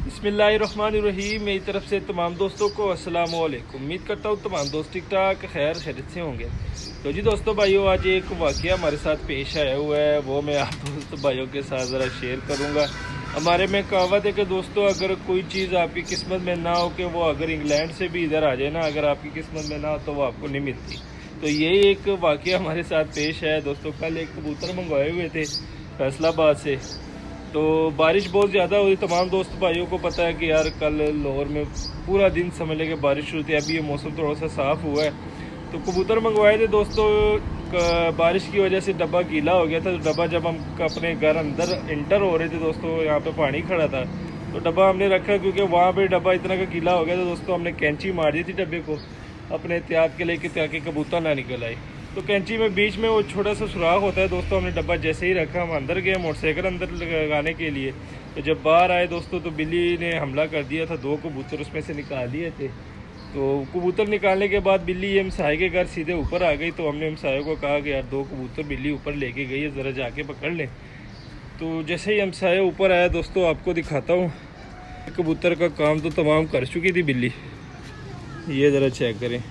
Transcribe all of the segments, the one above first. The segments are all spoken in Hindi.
बिस्मिल्लाहिर्रहमानिर्रहीम। मेरी तरफ से तमाम दोस्तों को अस्सलाम वालेकुम। उम्मीद करता हूँ तमाम दोस्त ठीक ठाक खैर खैरियत से होंगे। तो जी दोस्तों भाइयों, आज एक वाक़या हमारे साथ पेश आया हुआ है, वो मैं आप दोस्तों भाइयों के साथ ज़रा शेयर करूँगा। हमारे में कहावत है कि दोस्तों, अगर कोई चीज़ आपकी किस्मत में ना हो कि वो अगर इंग्लैंड से भी इधर आ जाए ना, अगर आपकी किस्मत में ना हो तो वो आपको नहीं मिलती। तो यही एक वाक़या हमारे साथ पेश है दोस्तों। कल एक कबूतर मंगवाए हुए थे फैसलाबाद से, तो बारिश बहुत ज़्यादा हुई। तमाम दोस्त भाइयों को पता है कि यार कल लाहौर में पूरा दिन समझ लें कि बारिश शुरू थी। अभी ये मौसम थोड़ा सा साफ़ हुआ है, तो कबूतर मंगवाए थे दोस्तों। बारिश की वजह से डब्बा गीला हो गया था। तो डब्बा जब हम अपने घर अंदर इंटर हो रहे थे दोस्तों, यहाँ पे पानी खड़ा था, तो डब्बा हमने रखा क्योंकि वहाँ पे डब्बा इतना का गीला हो गया था दोस्तों। हमने कैंची मार दी थी डब्बे को अपने एहतियात के लिए ताकि कबूतर ना निकल आए। तो कैंची में बीच में वो छोटा सा सुराख होता है दोस्तों। हमने डब्बा जैसे ही रखा, हम अंदर गए मोटरसाइकिल अंदर लगाने के लिए। तो जब बाहर आए दोस्तों, तो बिल्ली ने हमला कर दिया था। 2 कबूतर उसमें से निकाल लिए थे। तो कबूतर निकालने के बाद बिल्ली ये हमसाये के घर सीधे ऊपर आ गई। तो हमने हमसाये को कहा कि यार 2 कबूतर बिल्ली ऊपर लेके गई है, ज़रा जाके पकड़ लें। तो जैसे ही हमसाया ऊपर आया दोस्तों, आपको दिखाता हूँ। कबूतर का काम तो तमाम कर चुकी थी बिल्ली, ये ज़रा चेक करें।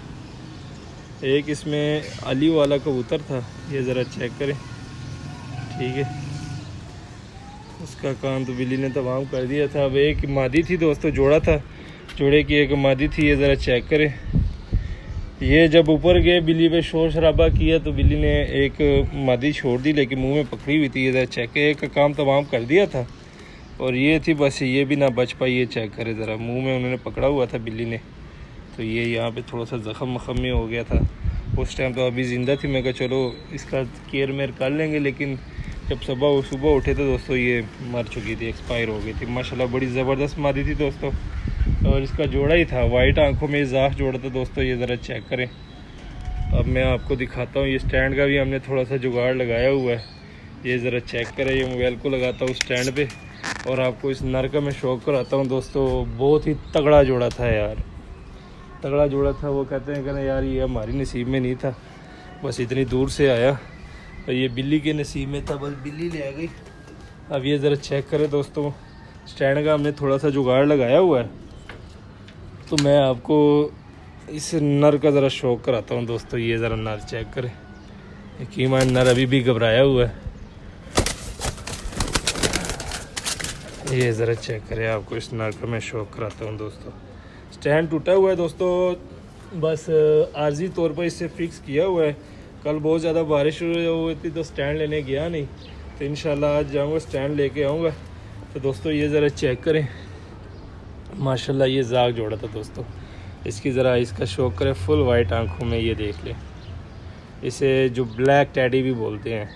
एक इसमें अली वाला कबूतर था, ये ज़रा चेक करें, ठीक है। उसका काम तो बिल्ली ने तमाम कर दिया था। अब एक मादी थी दोस्तों, जोड़ा था, जोड़े की एक मादी थी, ये ज़रा चेक करें। ये जब ऊपर गए बिल्ली पे शोर शराबा किया तो बिल्ली ने एक मादी छोड़ दी, लेकिन मुंह में पकड़ी हुई थी। ये ज़रा चेक करें, एक का काम तमाम कर दिया था और ये थी बस, ये भी ना बच पाई। ये चेक करें ज़रा, मुँह में उन्होंने पकड़ा हुआ था बिल्ली ने। तो ये यहाँ पे थोड़ा सा ज़ख़म वख़म में हो गया था उस टाइम। तो अभी ज़िंदा थी, मैं कहा चलो इसका केयर मेयर कर लेंगे। लेकिन जब सुबह उठे तो दोस्तों ये मर चुकी थी, एक्सपायर हो गई थी। माशाल्लाह बड़ी ज़बरदस्त मादी थी दोस्तों। और इसका जोड़ा ही था, वाइट आंखों में इजाफ जोड़ा था दोस्तों, ये ज़रा चेक करें। अब मैं आपको दिखाता हूँ, ये स्टैंड का भी हमने थोड़ा सा जुगाड़ लगाया हुआ है, ये ज़रा चेक करें। ये मोबाइल को लगाता हूँ स्टैंड पे और आपको इस नर का मैं शौक कराता हूँ दोस्तों। बहुत ही तगड़ा जोड़ा था यार, तगड़ा जोड़ा था। वो कहते हैं कि यार ये हमारी नसीब में नहीं था, बस इतनी दूर से आया और ये बिल्ली के नसीब में था, बस बिल्ली ले आ गई। अब ये ज़रा चेक करें दोस्तों, स्टैंड का हमने थोड़ा सा जुगाड़ लगाया हुआ है। तो मैं आपको इस नर का ज़रा शौक कराता हूँ दोस्तों। ये ज़रा नर चेक करें, यकीन नर अभी भी घबराया हुआ है। ये ज़रा चेक करें, आपको इस नर का मैं शौक कराता हूँ दोस्तों। स्टैंड टूटा हुआ है दोस्तों, बस आर्जी तौर पर इसे फिक्स किया हुआ है। कल बहुत ज़्यादा बारिश हुई थी तो स्टैंड लेने गया नहीं, तो इंशाल्लाह आज जाऊँगा स्टैंड लेके आऊँगा। तो दोस्तों ये ज़रा चेक करें, माशाल्लाह ये जाग जोड़ा था दोस्तों। इसकी ज़रा इसका शौक करें, फुल वाइट आंखों में, ये देख लें। इसे जो ब्लैक टैडी भी बोलते हैं,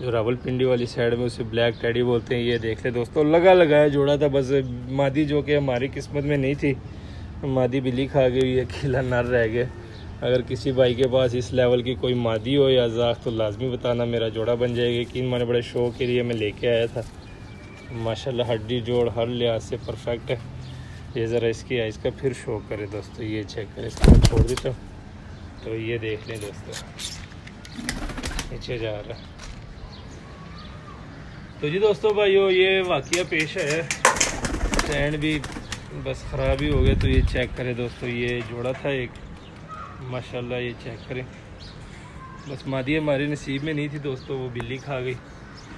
जो रावलपिंडी वाली साइड में उसे ब्लैक टैडी बोलते हैं। ये देख ले दोस्तों, लगाया जोड़ा था, बस मादी जो कि हमारी किस्मत में नहीं थी, मादी बिल्ली खा गई, अकेला नर रह गया। अगर किसी भाई के पास इस लेवल की कोई मादी हो या जाग तो लाजमी बताना, मेरा जोड़ा बन जाएगा। कि मैंने बड़े शौक के लिए मैं लेके आया था। माशाल्लाह हड्डी जोड़ हर लिहाज से परफेक्ट है। ये ज़रा इसकी आइज़ का फिर शौक करे दोस्तों, ये चेक करें। इसको छोड़ देता हूँ तो ये देख लें दोस्तों, नीचे जा रहा है। तो जी दोस्तों भाइयों, ये वाक़या पेश है। स्टैंड भी बस ख़राब ही हो गया, तो ये चेक करें दोस्तों। ये जोड़ा था एक, माशाल्लाह ये चेक करें। बस मादी हमारे नसीब में नहीं थी दोस्तों, वो बिल्ली खा गई।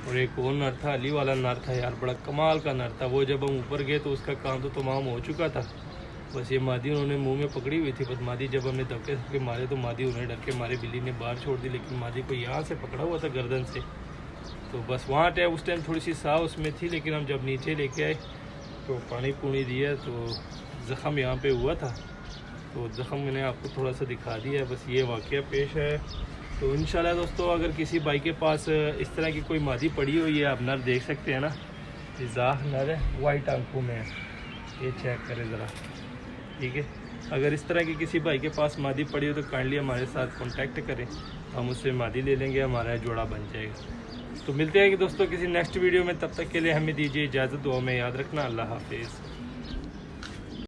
और एक और नर था, अली वाला नर था यार, बड़ा कमाल का नर था। वो जब हम ऊपर गए तो उसका काम तो तमाम हो चुका था। बस ये मादी उन्होंने मुंह में पकड़ी हुई थी। बस मादी जब हमने धक्के मारे तो मादी उन्हें डर के मारे बिल्ली ने बाहर छोड़ दी, लेकिन मादी को यहाँ से पकड़ा हुआ था गर्दन से। तो बस वहाँ उस टाइम थोड़ी सी साह उसमें थी, लेकिन हम जब नीचे लेके आए तो पानी पूनी दिया तो ज़ख़म यहाँ पे हुआ था। तो ज़ख़म मैंने आपको थोड़ा सा दिखा दिया है। बस ये वाक़या पेश है। तो इंशाल्लाह दोस्तों, अगर किसी भाई के पास इस तरह की कोई मादी पड़ी हुई है, आप नर देख सकते हैं ना, जाह नर है, वाइट आंखों में है, ये चेक करें ज़रा, ठीक है। अगर इस तरह की किसी भाई के पास मादी पड़ी हो तो काइंडली हमारे साथ कांटेक्ट करें, हम उससे मादी ले लेंगे, हमारा जोड़ा बन जाएगा। तो मिलते हैं कि दोस्तों किसी नेक्स्ट वीडियो में, तब तक के लिए हमें दीजिए इजाज़त। दुआ में याद रखना। अल्लाह हाफिज़।